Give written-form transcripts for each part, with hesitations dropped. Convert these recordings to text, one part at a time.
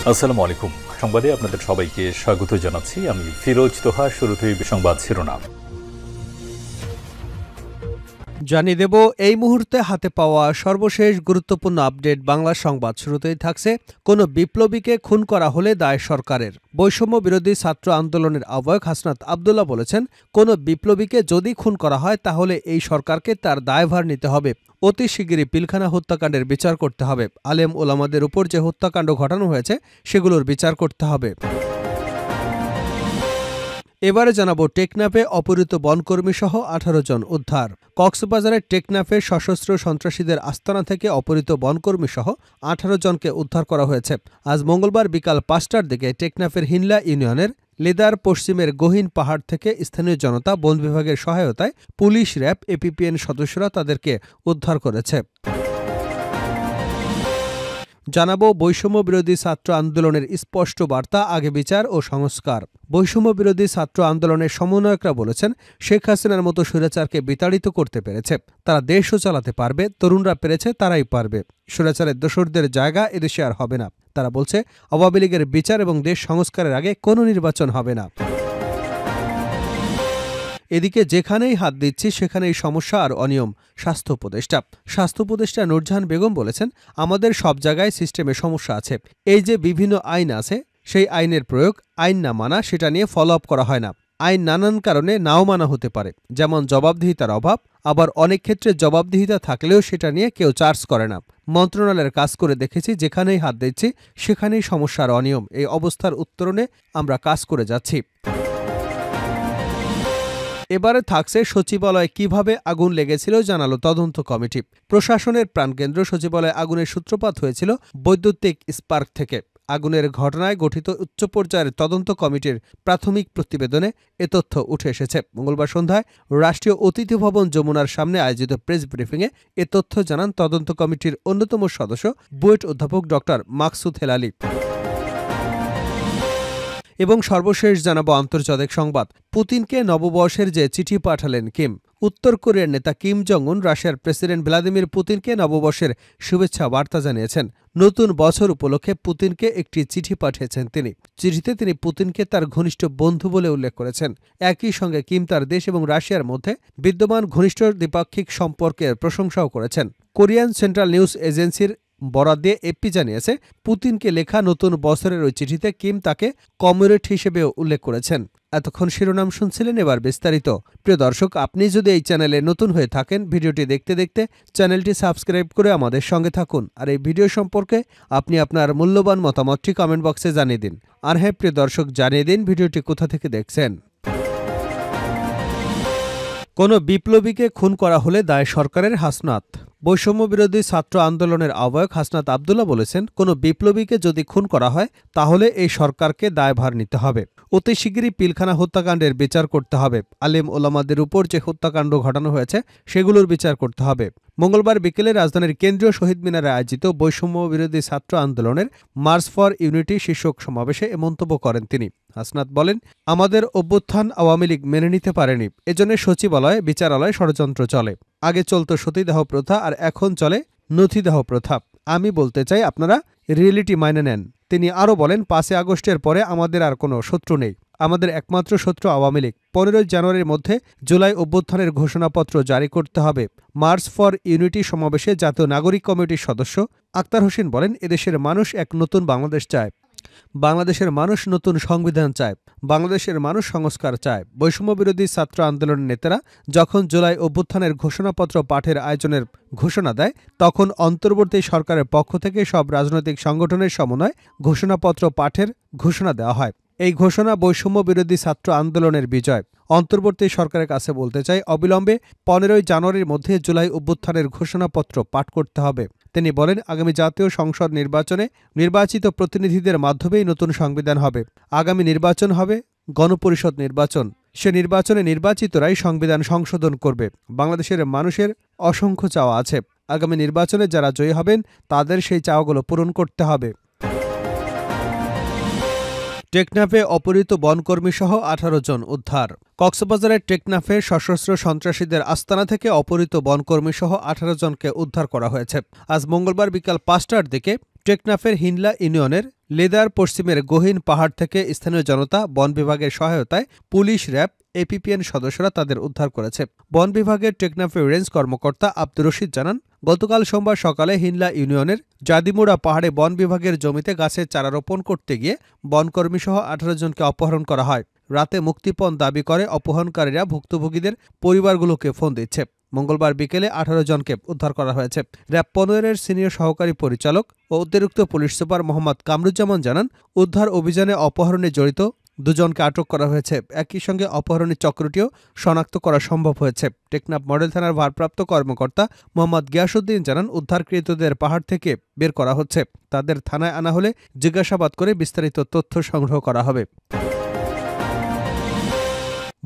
আসসালামু আলাইকুম। সংবাদে আপনাদের সবাইকে স্বাগত জানাচ্ছি। আমি ফিরোজ তোহা। শুরুতেই সংবাদ শিরোনাম জানিয়ে দেব এই মুহূর্তে হাতে পাওয়া সর্বশেষ গুরুত্বপূর্ণ আপডেট বাংলা সংবাদ। শুরুতেই থাকছে, কোনো বিপ্লবীকে খুন করা হলে দায় সরকারের। বৈষম্য বিরোধী ছাত্র আন্দোলনের আহ্বায়ক হাসনাত আব্দুল্লাহ বলেছেন, কোনো বিপ্লবীকে যদি খুন করা হয় তাহলে এই সরকারকে তার দায়ভার নিতে হবে। অতি শিগগিরই পিলখানা হত্যাকাণ্ডের বিচার করতে হবে। আলেম ওলামাদের উপর যে হত্যাকাণ্ড ঘটানো হয়েছে সেগুলোর বিচার করতে হবে। এবারে জানাবো, টেকনাফে অপহৃত বনকর্মী সহ 18 জন উদ্ধার। কক্সবাজারের টেকনাফে সশস্ত্র সন্ত্রাসীদের আস্তানা থেকে অপহৃত বনকর্মী সহ 18 জনকে উদ্ধার করা হয়েছে। আজ মঙ্গলবার বিকাল 5টার দিকে টেকনাফের হিনলা ইউনিয়নের লেদার পশ্চিমের গহীন পাহাড় থেকে স্থানীয় জনতা, বন বিভাগের সহায়তায় পুলিশ, র্যাব, এপিপিএন সদস্যরা তাদেরকে উদ্ধার করেছে। জানাবো, বৈষম্য বিরোধী ছাত্র আন্দোলনের স্পষ্ট বার্তা, আগে বিচার ও সংস্কার। বৈষম্য বিরোধী ছাত্র আন্দোলনের সমন্বয়করা বলেছেন, শেখ হাসিনার মতো স্বৈরাচারকে বিতাড়িত করতে পেরেছে তারা, দেশও চালাতে পারবে। তরুণরা পেরেছে, তারাই পারবে। স্বৈরাচারের দোসরদের জায়গা এদেশে আর হবে না। তারা বলছে, আওয়ামী লীগের বিচার এবং দেশ সংস্কারের আগে কোনো নির্বাচন হবে না। এদিকে যেখানেই হাত দিচ্ছি সেখানেই সমস্যা আর অনিয়ম। স্বাস্থ্য উপদেষ্টা নূরজাহান বেগম বলেছেন, আমাদের সব জায়গায় সিস্টেমে সমস্যা আছে। এই যে বিভিন্ন আইন আছে, সেই আইনের প্রয়োগ, আইন না মানা, সেটা নিয়ে ফলো আপ করা হয় না। আইন নানান কারণে নাও মানা হতে পারে, যেমন জবাবদিহিতার অভাব। আবার অনেক ক্ষেত্রে জবাবদিহিতা থাকলেও সেটা নিয়ে কেউ চার্জ করে না। মন্ত্রণালয়ের কাজ করে দেখেছি, যেখানেই হাত দিচ্ছি সেখানেই সমস্যা আর অনিয়ম। এই অবস্থার উত্তরণে আমরা কাজ করে যাচ্ছি। এবারে থাকছে, সচিবালয়ে কিভাবে আগুন লেগেছিল জানালো তদন্ত কমিটি। প্রশাসনের প্রাণকেন্দ্র সচিবালয়ে আগুনের সূত্রপাত হয়েছিল বৈদ্যুতিক স্পার্ক থেকে। আগুনের ঘটনায় গঠিত উচ্চ পর্যায়ের তদন্ত কমিটির প্রাথমিক প্রতিবেদনে এ তথ্য উঠে এসেছে। মঙ্গলবার সন্ধ্যায় রাষ্ট্রীয় অতিথি ভবন যমুনার সামনে আয়োজিত প্রেস ব্রিফিংয়ে এ তথ্য জানান তদন্ত কমিটির অন্যতম সদস্য, বুয়েট অধ্যাপক ডক্টর মাকসুদ হেলালি। এবং সর্বশেষ জানাবো আন্তর্জাতিক সংবাদ। পুতিনকে নববর্ষের যে চিঠি পাঠালেন কিম। উত্তর কোরিয়ার নেতা কিম জং উন রাশিয়ার প্রেসিডেন্ট ভ্লাদিমির পুতিনকে নববর্ষের শুভেচ্ছা বার্তা জানিয়েছেন। নতুন বছর উপলক্ষে পুতিনকে একটি চিঠি পাঠিয়েছেন তিনি। চিঠিতে তিনি পুতিনকে তার ঘনিষ্ঠ বন্ধু বলে উল্লেখ করেছেন। একই সঙ্গে কিম তার দেশ এবং রাশিয়ার মধ্যে বিদ্যমান ঘনিষ্ঠ দ্বিপাক্ষিক সম্পর্কের প্রশংসাও করেছেন। কোরিয়ান সেন্ট্রাল নিউজ এজেন্সির বরাত দিয়ে এপি জানিয়েছে, পুতিনকে লেখা নতুন বছরের ওই চিঠিতে কিম তাকে কমরেড হিসেবেও উল্লেখ করেছেন। এতক্ষণ শিরোনাম শুনছিলেন, এবার বিস্তারিত। প্রিয় দর্শক, আপনি যদি এই চ্যানেলে নতুন হয়ে থাকেন, ভিডিওটি দেখতে দেখতে চ্যানেলটি সাবস্ক্রাইব করে আমাদের সঙ্গে থাকুন। আর এই ভিডিও সম্পর্কে আপনি আপনার মূল্যবান মতামতটি কমেন্ট বক্সে জানিয়ে দিন। আর হ্যাঁ প্রিয় দর্শক, জানিয়ে দিন ভিডিওটি কোথা থেকে দেখছেন। কোনো বিপ্লবীকে খুন করা হলে দায় সরকারের, হাসনাত। বৈষম্য বিরোধী ছাত্র আন্দোলনের আহ্বায়ক হাসনাত আব্দুল্লাহ বলেছেন, কোনো বিপ্লবীকে যদি খুন করা হয় তাহলে এই সরকারকে দায়ভার নিতে হবে। অতি শিগগিরই পিলখানা হত্যাকাণ্ডের বিচার করতে হবে। আলেম ওলামাদের উপর যে হত্যাকাণ্ড ঘটানো হয়েছে সেগুলোর বিচার করতে হবে। মঙ্গলবার বিকেলে রাজধানীর কেন্দ্রীয় শহীদ মিনারে আয়োজিত বৈষম্য বিরোধী ছাত্র আন্দোলনের মার্চ ফর ইউনিটি শীর্ষক সমাবেশে এ মন্তব্য করেন তিনি। হাসনাত বলেন, আমাদের অভ্যুত্থান আওয়ামী লীগ মেনে নিতে পারেনি। এজন্য সচিবালয়, বিচারালয় ষড়যন্ত্র চলে। আগে চলত সতীদাহ প্রথা, আর এখন চলে নথিদাহ প্রথা। আমি বলতে চাই, আপনারা রিয়েলিটি মাইনে নেন। তিনি আরও বলেন, 5 আগস্টের পরে আমাদের আর কোনো শত্রু নেই। আমাদের একমাত্র শত্রু আওয়ামী লীগ। 15 জানুয়ারির মধ্যে জুলাই অভ্যুত্থানের ঘোষণাপত্র জারি করতে হবে। মার্চ ফর ইউনিটি সমাবেশে জাতীয় নাগরিক কমিটির সদস্য আক্তার হোসেন বলেন, এদেশের মানুষ এক নতুন বাংলাদেশ চায়। বাংলাদেশের মানুষ নতুন সংবিধান চায়। বাংলাদেশের মানুষ সংস্কার চায়। বৈষম্য বিরোধী ছাত্র আন্দোলনের নেতারা যখন জুলাই অভ্যুত্থানের ঘোষণাপত্র পাঠের আয়োজনের ঘোষণা দেয়, তখন অন্তর্বর্তী সরকারের পক্ষ থেকে সব রাজনৈতিক সংগঠনের সমন্বয়ে ঘোষণাপত্র পাঠের ঘোষণা দেওয়া হয়। এই ঘোষণা বৈষম্য বিরোধী ছাত্র আন্দোলনের বিজয়। অন্তর্বর্তী সরকারের কাছে বলতে চাই, অবিলম্বে 15 জানুয়ারির মধ্যে জুলাই অভ্যুত্থানের ঘোষণাপত্র পাঠ করতে হবে। তিনি বলেন, আগামী জাতীয় সংসদ নির্বাচনে নির্বাচিত প্রতিনিধিদের মাধ্যমেই নতুন সংবিধান হবে। আগামী নির্বাচন হবে গণপরিষদ নির্বাচন। সে নির্বাচনে নির্বাচিতরাই সংবিধান সংশোধন করবে। বাংলাদেশের মানুষের অসংখ্য চাওয়া আছে। আগামী নির্বাচনে যারা জয়ী হবেন তাদের সেই চাওয়াগুলো পূরণ করতে হবে। টেকনাফে অপহৃত বনকর্মীসহ 18 জন উদ্ধার। কক্সবাজারের টেকনাফে সশস্ত্র সন্ত্রাসীদের আস্তানা থেকে অপহৃত বনকর্মীসহ 18 জনকে উদ্ধার করা হয়েছে। আজ মঙ্গলবার বিকাল 5টার দিকে টেকনাফের হিনলা ইউনিয়নের লেদার পশ্চিমের গহীন পাহাড় থেকে স্থানীয় জনতা, বন বিভাগের সহায়তায় পুলিশ, র্যাব, এপিপিএন সদস্যরা তাদের উদ্ধার করেছে। বন বিভাগের টেকনাফে রেঞ্জ কর্মকর্তা আব্দুর রশিদ জানান, গতকাল সোমবার সকালে হিনলা ইউনিয়নের জাদিমুড়া পাহাড়ে বন বিভাগের জমিতে গাছের চারা রোপণ করতে গিয়ে বনকর্মীসহ 18 জনকে অপহরণ করা হয়। রাতে মুক্তিপণ দাবি করে অপহরণকারীরা ভুক্তভোগীদের পরিবারগুলোকে ফোন দিচ্ছে। মঙ্গলবার বিকেলে 18 জনকে উদ্ধার করা হয়েছে। র্যাব 15-এর সিনিয়র সহকারী পরিচালক ও অতিরিক্ত পুলিশ সুপার মোহাম্মদ কামরুজ্জামান জানান, উদ্ধার অভিযানে অপহরণে জড়িত 2 জনকে আটক করা হয়েছে। একই সঙ্গে অপহরণের চক্রটিও শনাক্ত করা সম্ভব হয়েছে। টেকনাফ মডেল থানার ভারপ্রাপ্ত কর্মকর্তা মোহাম্মদ গিয়াসউদ্দিন জানান, উদ্ধারকৃতদের পাহাড় থেকে বের করা হচ্ছে। তাদের থানায় আনা হলে জিজ্ঞাসাবাদ করে বিস্তারিত তথ্য সংগ্রহ করা হবে।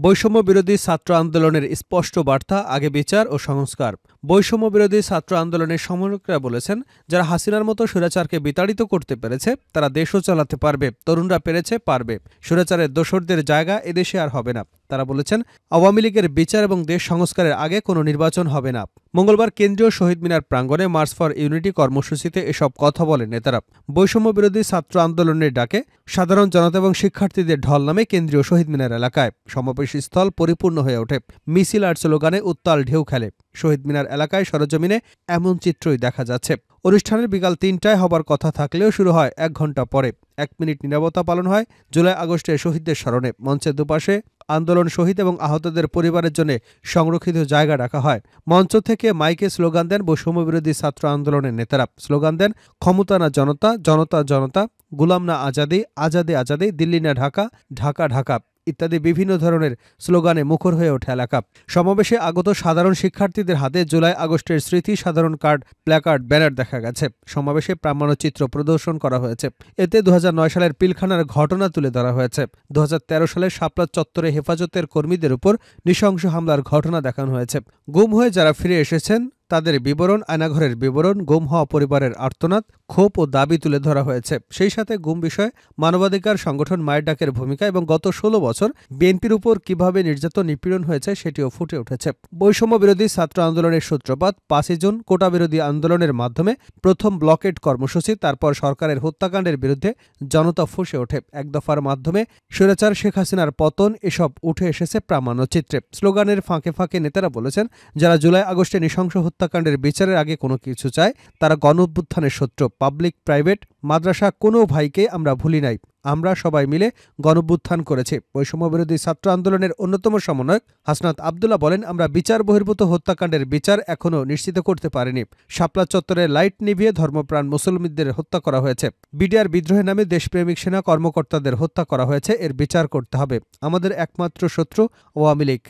বৈষম্য বিরোধী ছাত্র আন্দোলনের স্পষ্ট বার্তা, আগে বিচার ও সংস্কার। বৈষম্য বিরোধী ছাত্র আন্দোলনের সমন্বয়করা বলেছেন, যারা হাসিনার মতো স্বৈরাচারকে বিতাড়িত করতে পেরেছে তারা দেশও চালাতে পারবে। তরুণরা পেরেছে, পারবে। স্বৈরাচারের দোসরদের জায়গা এদেশে আর হবে না। তারা বলেছেন, আওয়ামী লীগের বিচার এবং দেশ সংস্কারের আগে কোনো নির্বাচন হবে না। মঙ্গলবার কেন্দ্রীয় শহীদ মিনার প্রাঙ্গণে মার্চ ফর ইউনিটি কর্মসূচিতে এসব কথা বলেন নেতারা। বৈষম্য বিরোধী ছাত্র আন্দোলনের ডাকে সাধারণ জনতা এবং শিক্ষার্থীদের ঢল নামে কেন্দ্রীয় শহীদ মিনার এলাকায়। সমাবেশস্থল পরিপূর্ণ হয়ে ওঠে। মিছিল আর স্লোগানে উত্তাল ঢেউ খেলে। শহীদ মিনার এলাকায় সরজমিনে এমন চিত্রই দেখা যাচ্ছে। অনুষ্ঠানের বিকাল 3টায় হবার কথা থাকলেও শুরু হয় 1 ঘণ্টা পরে। 1 মিনিট নীরবতা পালন হয় জুলাই আগস্টের শহীদদের স্মরণে। মঞ্চের দুপাশে আন্দোলন শহীদ এবং আহতদের পরিবারের জন্য সংরক্ষিত জায়গা রাখা হয়। মঞ্চ থেকে মাইকে স্লোগান দেন বৈষম্যবিরোধী ছাত্র আন্দোলনের নেতারা। স্লোগান দেন, ক্ষমতা না জনতা, জনতা জনতা, গুলাম না আজাদি, আজাদি আজাদি, দিল্লি না ঢাকা, ঢাকা ঢাকা ইত্যাদি বিভিন্ন ধরনের স্লোগানে মুখর হয়ে ওঠে এলাকা। সমাবেশে আগত সাধারণ শিক্ষার্থীদের হাতে জুলাই আগস্টের স্মৃতি সাধারণ কার্ড, প্ল্যাকার্ড, ব্যানার দেখা গেছে। সমাবেশে প্রামাণ্যচিত্র প্রদর্শন করা হয়েছে। এতে 2009 সালের পিলখানার ঘটনা তুলে ধরা হয়েছে। 2013 সালে শাপলা চত্বরে হেফাজতের কর্মীদের উপর নৃশংস হামলার ঘটনা দেখানো হয়েছে। গুম হয়ে যারা ফিরে এসেছেন তাদের বিবরণ, আয়নাঘরের বিবরণ, গুম হওয়া পরিবারের আর্তনাদ, ক্ষোভ ও দাবি তুলে ধরা হয়েছে। সেই সাথে গুম বিষয়ে মানবাধিকার সংগঠন মায়ের ডাকের ভূমিকা এবং গত 16 বছর বিএনপির উপর কিভাবে নির্যাতন, নিপীড়ন হয়েছে সেটিও ফুটে উঠেছে। বৈষম্য বিরোধী ছাত্র আন্দোলনের সূত্রপাত 5 জুন কোটা বিরোধী আন্দোলনের মাধ্যমে প্রথম ব্লকেড কর্মসূচি, তারপর সরকারের হত্যাকাণ্ডের বিরুদ্ধে জনতা ফুঁসে ওঠে। 1 দফার মাধ্যমে স্বৈরাচার শেখ হাসিনার পতন, এসব উঠে এসেছে প্রামাণ্যচিত্রে। স্লোগানের ফাঁকে ফাঁকে নেতারা বলেছেন, যারা জুলাই আগস্টে নৃশংস হত্যাকাণ্ডের বিচারের আগে কোনো কিছু চায় তারা গণঅভ্যুত্থানের শত্রু। পাবলিক, প্রাইভেট, মাদ্রাসা কোনো ভাইকে আমরা ভুলি নাই। আমরা সবাই মিলে গণঅভ্যুত্থান করেছি। বৈষম্য বিরোধী ছাত্র আন্দোলনের অন্যতম সমন্বয়ক হাসনাত আব্দুল্লাহ বলেন, আমরা বিচার বহির্ভূত হত্যাকাণ্ডের বিচার এখনও নিশ্চিত করতে পারিনি। শাপলা চত্বরে লাইট নিভিয়ে ধর্মপ্রাণ মুসলমানদের হত্যা করা হয়েছে। বিডিআর বিদ্রোহের নামে দেশপ্রেমিক সেনা কর্মকর্তাদের হত্যা করা হয়েছে। এর বিচার করতে হবে। আমাদের একমাত্র শত্রু আওয়ামী লীগ।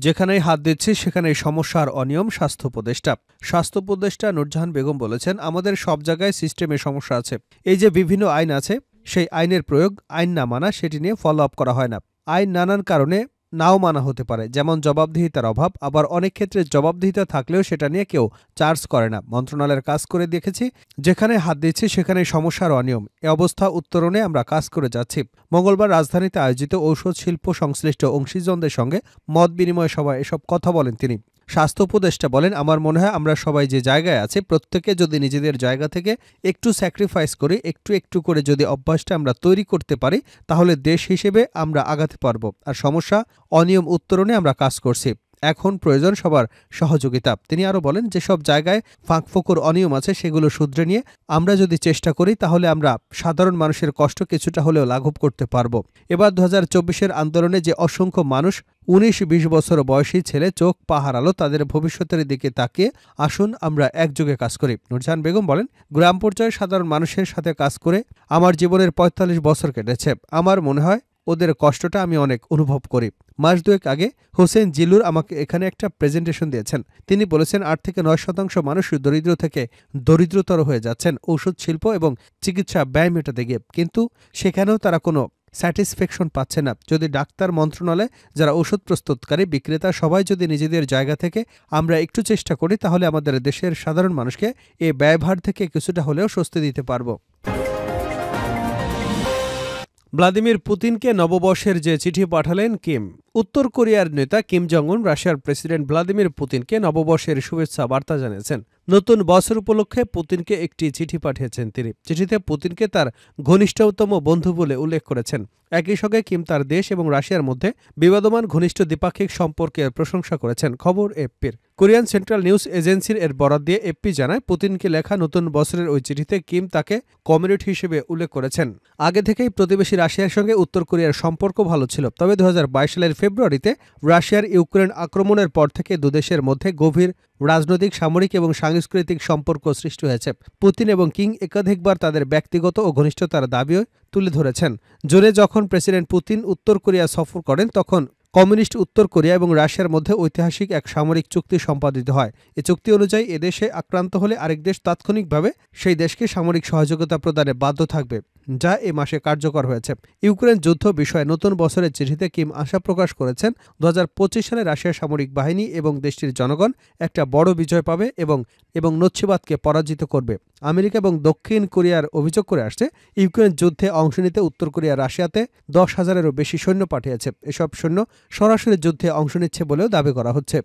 যেখানেই হাত দিচ্ছি সেখানেই সমস্যা আর অনিয়ম। স্বাস্থ্য উপদেষ্টা নূরজাহান বেগম বলেছেন, আমাদের সব জায়গায় সিস্টেমে সমস্যা আছে। এই যে বিভিন্ন আইন আছে, সেই আইনের প্রয়োগ, আইন না মানা, সেটি নিয়ে ফলো আপ করা হয় না। আইন নানান কারণে নাও মানা হতে পারে, যেমন জবাবদিহিতার অভাব। আবার অনেক ক্ষেত্রে জবাবদিহিতা থাকলেও সেটা নিয়ে কেউ চার্জ করে না। মন্ত্রণালয়ের কাজ করে দেখেছি, যেখানে হাত দিচ্ছি সেখানেই সমস্যার অনিয়ম। এ অবস্থা উত্তরণে আমরা কাজ করে যাচ্ছি। মঙ্গলবার রাজধানীতে আয়োজিত ঔষধ শিল্প সংশ্লিষ্ট অংশীজনদের সঙ্গে মত বিনিময় সভায় এসব কথা বলেন তিনি। স্বাস্থ্য উপদেষ্টা বলেন, আমার মনে হয় আমরা সবাই যে জায়গায় আছি, প্রত্যেকে যদি নিজেদের জায়গা থেকে একটু স্যাক্রিফাইস করি, একটু একটু করে যদি অভ্যাসটা আমরা তৈরি করতে পারি, তাহলে দেশ হিসেবে আমরা আগাতে পারব। আর সমস্যা, অনিয়ম উত্তরণে আমরা কাজ করছি। এখন প্রয়োজন সবার সহযোগিতা। তিনি আরও বলেন, যেসব জায়গায় ফাঁকফোকর, অনিয়ম আছে সেগুলো শুধরে নিয়ে আমরা যদি চেষ্টা করি, তাহলে আমরা সাধারণ মানুষের কষ্ট কিছুটা হলেও লাঘব করতে পারব। এবার 2024-এর আন্দোলনে যে অসংখ্য মানুষ 19-20 বছর বয়সী ছেলে চোখ পা হারালো, তাদের ভবিষ্যতের দিকে তাকিয়ে আসুন আমরা একযোগে কাজ করি। নূরজাহান বেগম বলেন, গ্রাম পর্যায়ে সাধারণ মানুষের সাথে কাজ করে আমার জীবনের 45 বছর কেটেছে। আমার মনে হয় ওদের কষ্টটা আমি অনেক অনুভব করি। মাস 2 আগে হোসেন জিলুর আমাকে এখানে একটা প্রেজেন্টেশন দিয়েছেন। তিনি বলেছেন, 8 থেকে 9% মানুষ দরিদ্র থেকে দরিদ্রতর হয়ে যাচ্ছেন ঔষধ শিল্প এবং চিকিৎসা ব্যয় মেটাতে গিয়ে, কিন্তু সেখানেও তারা কোনো স্যাটিসফ্যাকশন পাচ্ছে না। যদি ডাক্তার, মন্ত্রণালয়, যারা ওষুধ প্রস্তুতকারী, বিক্রেতা, সবাই যদি নিজেদের জায়গা থেকে আমরা একটু চেষ্টা করি, তাহলে আমাদের দেশের সাধারণ মানুষকে এই ব্যয়ভার থেকে কিছুটা হলেও স্বস্তি দিতে পারব। ভ্লাদিমির পুতিনকে নববর্ষের যে চিঠি পাঠালেন কিম। উত্তর কোরিয়ার নেতা কিম জং উন রাশিয়ার প্রেসিডেন্ট ভ্লাদিমির পুতিনকে নববর্ষের শুভেচ্ছা বার্তা জানিয়েছেন। নতুন বছর উপলক্ষে পুতিনকে একটি চিঠি পাঠিয়েছেন তিনি। চিঠিতে পুতিনকে তার ঘনিষ্ঠতম বন্ধু বলে উল্লেখ করেছেন। একই সঙ্গে কিম তার দেশ এবং রাশিয়ার মধ্যে বিবাদমান ঘনিষ্ঠ দ্বিপাক্ষিক সম্পর্কের প্রশংসা করেছেন। খবর এফপির। কোরিয়ান সেন্ট্রাল নিউজ এজেন্সির এর বরাত দিয়ে এফপি জানায়, পুতিনকে লেখা নতুন বছরের ওই চিঠিতে কিম তাকে কমিউনিট হিসেবে উল্লেখ করেছেন। আগে থেকেই প্রতিবেশী রাশিয়ার সঙ্গে উত্তর কোরিয়ার সম্পর্ক ভালো ছিল, তবে 2022 সালের ফেব্রুয়ারিতে রাশিয়ার ইউক্রেন আক্রমণের পর থেকে দুদেশের মধ্যে গভীর রাজনৈতিক, সামরিক এবং সাংস্কৃতিক সম্পর্ক সৃষ্টি হয়েছে। পুতিন এবং কিম একাধিকবার তাদের ব্যক্তিগত ও ঘনিষ্ঠতার দাবিও তুলে ধরেছেন। জুনে যখন প্রেসিডেন্ট পুতিন উত্তর কোরিয়া সফর করেন, তখন কমিউনিস্ট উত্তর কোরিয়া এবং রাশিয়ার মধ্যে ঐতিহাসিক এক সামরিক চুক্তি সম্পাদিত হয়। এই চুক্তি অনুযায়ী এদেশে আক্রান্ত হলে আরেক দেশ তাৎক্ষণিকভাবে সেই দেশকে সামরিক সহযোগিতা প্রদানে বাধ্য থাকবে, যা এ মাসে কার্যকর হয়েছে। ইউক্রেন যুদ্ধ বিষয়ে নতুন বছরের চিঠিতে কিম আশা প্রকাশ করেছেন 2025 সালে রাশিয়ার সামরিক বাহিনী এবং দেশটির জনগণ একটা বড় বিজয় পাবে এবং নচ্ছিবাদকে পরাজিত করবে। আমেরিকা এবং দক্ষিণ কোরিয়ার অভিযোগ করে আসছে, ইউক্রেন যুদ্ধে অংশ নিতে উত্তর কোরিয়া রাশিয়াতে 10,000-এরও বেশি সৈন্য পাঠিয়েছে। এসব সৈন্য সরাসরি যুদ্ধে অংশ নিচ্ছে বলেও দাবি করা হচ্ছে।